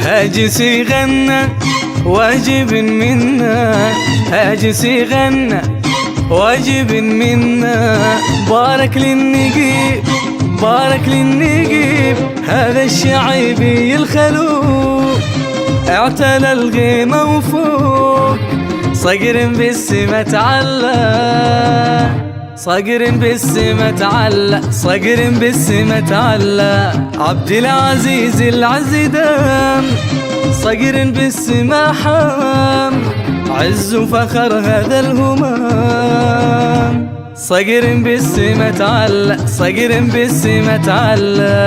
هاجس يغنى واجب منا، هاجس يغنى واجب منا. بارك للنقيب بارك للنقيب، هذا الشعيبي الخلوق اعتلى الغيمة وفوق. صقر بالسما تعلى، صقر بالسما تعلى، صقر بالسما تعلى. عبد العزيز العزدان صقر بالسما حام، عز وفخر هذا الهمام. صقر بالسما تعلى، صقر بالسما تعلى.